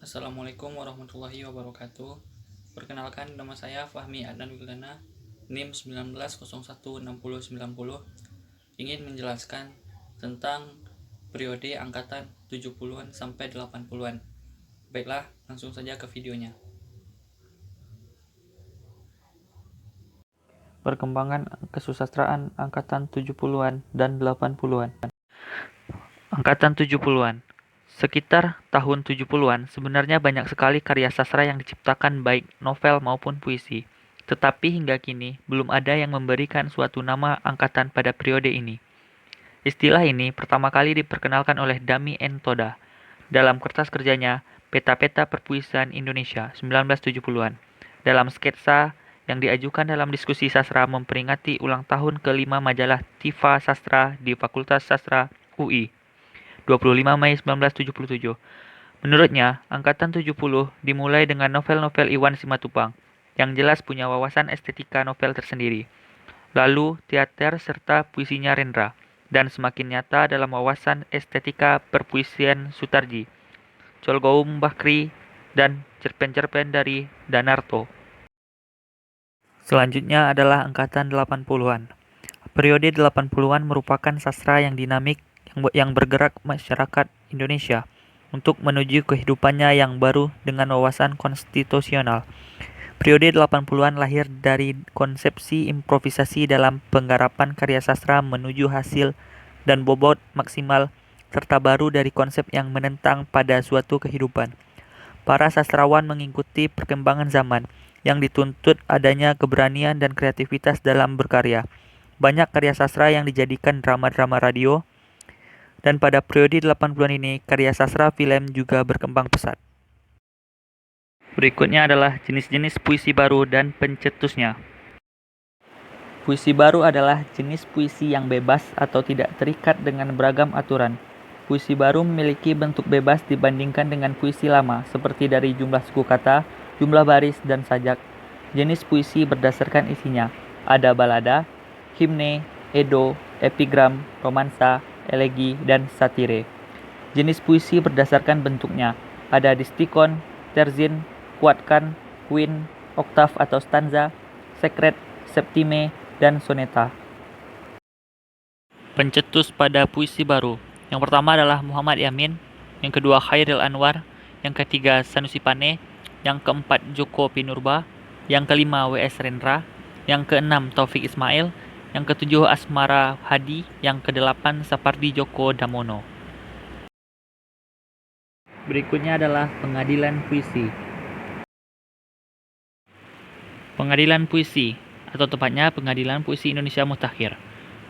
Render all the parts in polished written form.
Assalamualaikum warahmatullahi wabarakatuh. Perkenalkan, nama saya Fahmi Adnan Wildana, NIM 19016090, ingin menjelaskan tentang periode angkatan 70-an sampai 80-an. Baiklah, langsung saja ke videonya. Perkembangan kesusastraan angkatan 70-an dan 80-an. Angkatan 70-an. Sekitar tahun 70-an, sebenarnya banyak sekali karya sastra yang diciptakan baik novel maupun puisi. Tetapi hingga kini, belum ada yang memberikan suatu nama angkatan pada periode ini. Istilah ini pertama kali diperkenalkan oleh Dami N. Toda dalam kertas kerjanya Peta-Peta Perpuisian Indonesia 1970-an, dalam sketsa yang diajukan dalam diskusi sastra memperingati ulang tahun ke-5 majalah Tifa Sastra di Fakultas Sastra UI. 25 Mei 1977. Menurutnya, angkatan 70 dimulai dengan novel-novel Iwan Simatupang, yang jelas punya wawasan estetika novel tersendiri. Lalu, teater serta puisinya Rendra, dan semakin nyata dalam wawasan estetika perpuisian Sutarji, Colgoum Bakri, dan cerpen-cerpen dari Danarto. Selanjutnya adalah angkatan 80-an. Periode 80-an merupakan sastra yang dinamik yang bergerak masyarakat Indonesia untuk menuju kehidupannya yang baru dengan wawasan konstitusional. Periode 80-an lahir dari konsepsi improvisasi dalam penggarapan karya sastra menuju hasil dan bobot maksimal serta baru dari konsep yang menentang pada suatu kehidupan. Para sastrawan mengikuti perkembangan zaman yang dituntut adanya keberanian dan kreativitas dalam berkarya. Banyak karya sastra yang dijadikan drama-drama radio, dan pada periode 80-an ini, karya sastra film juga berkembang pesat. Berikutnya adalah jenis-jenis puisi baru dan pencetusnya. Puisi baru adalah jenis puisi yang bebas atau tidak terikat dengan beragam aturan. Puisi baru memiliki bentuk bebas dibandingkan dengan puisi lama, seperti dari jumlah suku kata, jumlah baris, dan sajak. Jenis puisi berdasarkan isinya. Ada balada, himne, edo, epigram, romansa, elegi, dan satire. Jenis puisi berdasarkan bentuknya. Ada distikon, terzin, kuatkan, queen, oktav atau stanza, sekret, septime, dan soneta. Pencetus pada puisi baru. Yang pertama adalah Muhammad Yamin, yang kedua Khairil Anwar, yang ketiga Sanusi Pane, yang keempat Joko Pinurba, yang kelima W.S. Rendra, yang keenam Taufik Ismail, yang ketujuh Asmara Hadi, yang kedelapan Sapardi Djoko Damono. Berikutnya adalah Pengadilan Puisi. Pengadilan Puisi, atau tepatnya Pengadilan Puisi Indonesia Mutakhir,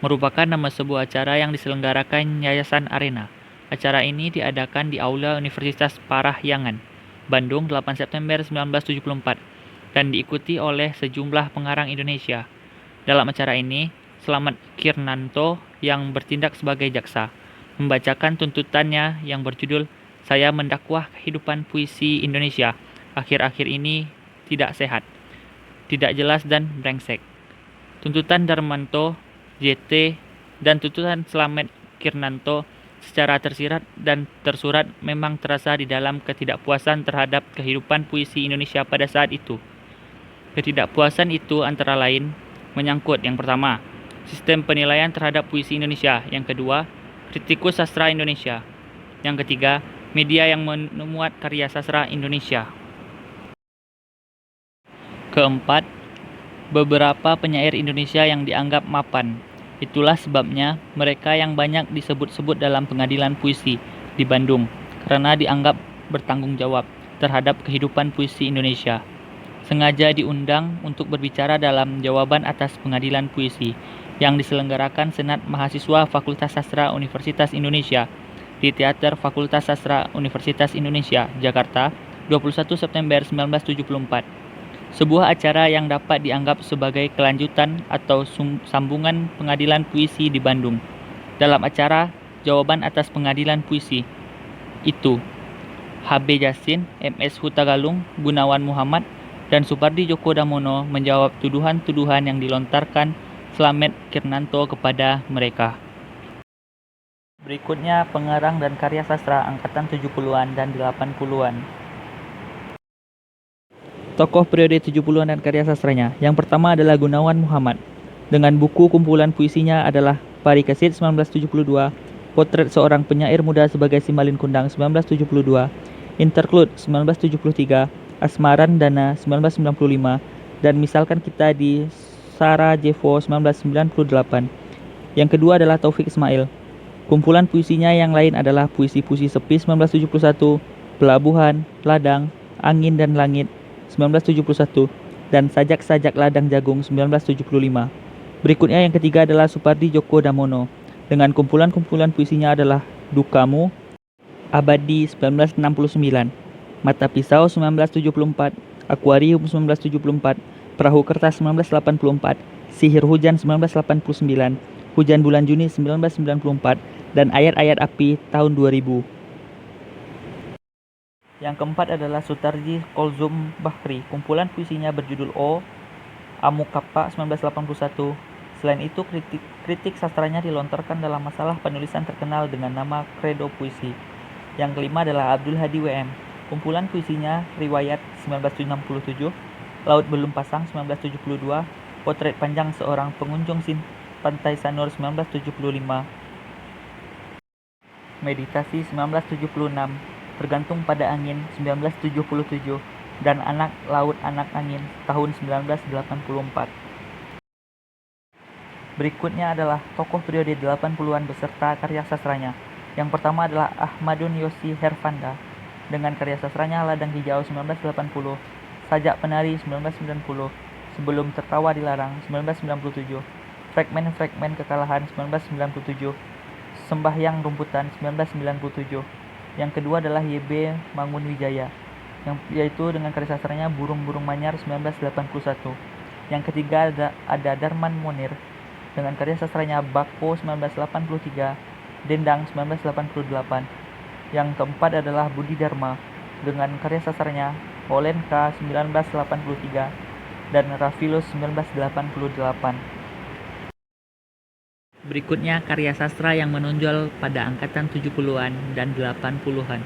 merupakan nama sebuah acara yang diselenggarakan Yayasan Arena. Acara ini diadakan di Aula Universitas Parahyangan, Bandung 8 September 1974, dan diikuti oleh sejumlah pengarang Indonesia. Dalam acara ini, Slamet Kirnanto yang bertindak sebagai jaksa, membacakan tuntutannya yang berjudul "Saya Mendakwah Kehidupan Puisi Indonesia Akhir-akhir Ini Tidak Sehat, Tidak Jelas dan Brengsek". Tuntutan Darmanto, JT, dan tuntutan Slamet Kirnanto secara tersirat dan tersurat memang terasa di dalam ketidakpuasan terhadap kehidupan puisi Indonesia pada saat itu. Ketidakpuasan itu antara lain menyangkut yang pertama, sistem penilaian terhadap puisi Indonesia, yang kedua, kritikus sastra Indonesia, yang ketiga, media yang memuat karya sastra Indonesia. Keempat, beberapa penyair Indonesia yang dianggap mapan. Itulah sebabnya mereka yang banyak disebut-sebut dalam pengadilan puisi di Bandung karena dianggap bertanggung jawab terhadap kehidupan puisi Indonesia. Sengaja diundang untuk berbicara dalam jawaban atas pengadilan puisi yang diselenggarakan Senat Mahasiswa Fakultas Sastra Universitas Indonesia di Teater Fakultas Sastra Universitas Indonesia, Jakarta, 21 September 1974. Sebuah acara yang dapat dianggap sebagai kelanjutan atau sambungan pengadilan puisi di Bandung. Dalam acara jawaban atas pengadilan puisi itu, H.B. Jasin, M.S. Hutagalung, Gunawan Muhammad, dan Supardi Djoko Damono menjawab tuduhan-tuduhan yang dilontarkan Slamet Kirnanto kepada mereka. Berikutnya pengarang dan karya sastra angkatan 70-an dan 80-an. tokoh periode 70-an dan karya sastranya. Yang pertama adalah Gunawan Muhammad, dengan buku kumpulan puisinya adalah Parikesit 1972, Potret Seorang Penyair Muda sebagai Simbalin Kundang 1972, Interlude 1973, Asmaran Dana 1995, dan Misalkan Kita di Sarajevo 1998. Yang kedua adalah Taufik Ismail. Kumpulan puisinya yang lain adalah Puisi-Puisi Sepi 1971, Pelabuhan, Ladang, Angin dan Langit 1971, dan Sajak-Sajak Ladang Jagung 1975. Berikutnya yang ketiga adalah Supardi Djoko Damono, dengan kumpulan-kumpulan puisinya adalah Dukamu, Abadi 1969, Mata Pisau 1974, Akuarium 1974, Perahu Kertas 1984, Sihir Hujan 1989, Hujan Bulan Juni 1994, dan Ayat-Ayat Api tahun 2000. Yang keempat adalah Sutarji Kolzum Bahri. Kumpulan puisinya berjudul O, Amuk Kappa 1981. Selain itu, kritik sastranya dilontarkan dalam masalah penulisan terkenal dengan nama Kredo Puisi. Yang kelima adalah Abdul Hadi WM. Kumpulan puisinya Riwayat 1967, Laut Belum Pasang 1972, Potret Panjang Seorang Pengunjung Pantai Sanur 1975, Meditasi 1976, Tergantung Pada Angin 1977, dan Anak Laut Anak Angin tahun 1984. Berikutnya adalah tokoh periode 80-an beserta karya sastranya. Yang pertama adalah Ahmadun Yosi Herfanda, dengan karya sastranya Ladang Hijau 1980, Sajak Penari 1990, Sebelum Tertawa Dilarang 1997, Fragmen-Fragmen Kekalahan 1997, Sembahyang Rumputan 1997. Yang kedua adalah YB Mangunwijaya, yaitu dengan karya sastranya Burung-Burung Manyar 1981. Yang ketiga ada Darman Monir, dengan karya sastranya Bako 1983, Dendang 1988. Yang keempat adalah Budi Dharma, dengan karya sastranya Polenka 1983 dan Rafilus 1988. Berikutnya karya sastra yang menonjol pada angkatan 70-an dan 80-an.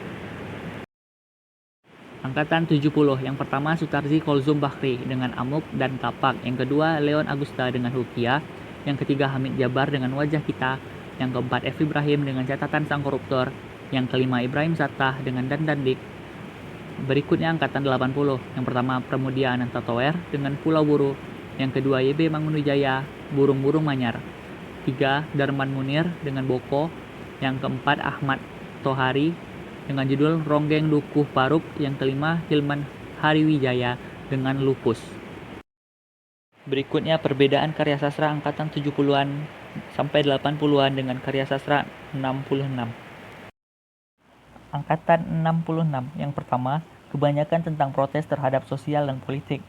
Angkatan 70, yang pertama Sutarji Kolzum Bahri dengan Amuk dan Kapak, yang kedua Leon Agusta dengan Rukia, yang ketiga Hamid Jabar dengan Wajah Kita, yang keempat F. Ibrahim dengan Catatan Sang Koruptor, yang kelima Ibrahim Sattah dengan Dandandik. Berikutnya angkatan 80, yang pertama Pramudia Ananta Tower dengan Pulau Buru, yang kedua YB Mangunwijaya, Burung-Burung Manyar, tiga Darman Munir dengan Boko, yang keempat Ahmad Tohari dengan judul Ronggeng Dukuh Paruk, yang kelima Hilman Hariwijaya dengan Lupus. Berikutnya perbedaan karya sastra angkatan 70-an sampai 80-an dengan karya sastra 66. Angkatan 66, yang pertama, kebanyakan tentang protes terhadap sosial dan politik.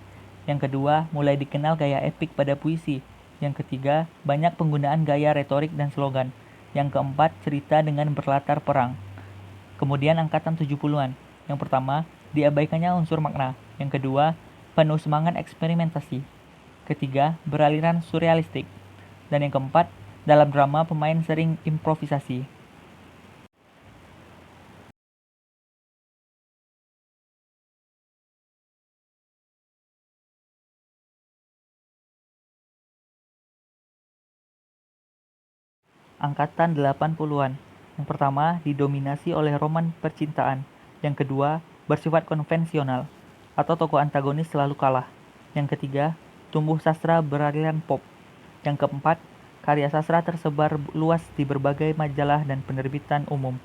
Yang kedua, mulai dikenal gaya epik pada puisi. Yang ketiga, banyak penggunaan gaya retorik dan slogan. Yang keempat, cerita dengan berlatar perang. Kemudian angkatan 70-an. Yang pertama, diabaikannya unsur makna. Yang kedua, penuh semangat eksperimentasi. Ketiga, beraliran surrealistik. Dan yang keempat, dalam drama pemain sering improvisasi. Angkatan 80-an. Yang pertama, didominasi oleh roman percintaan. Yang kedua, bersifat konvensional, atau tokoh antagonis selalu kalah. Yang ketiga, tumbuh sastra beraliran pop. Yang keempat, karya sastra tersebar luas di berbagai majalah dan penerbitan umum.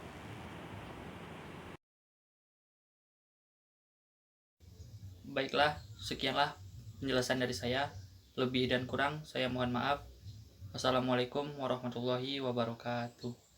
Baiklah, sekianlah penjelasan dari saya. Lebih dan kurang saya mohon maaf. Wassalamualaikum warahmatullahi wabarakatuh.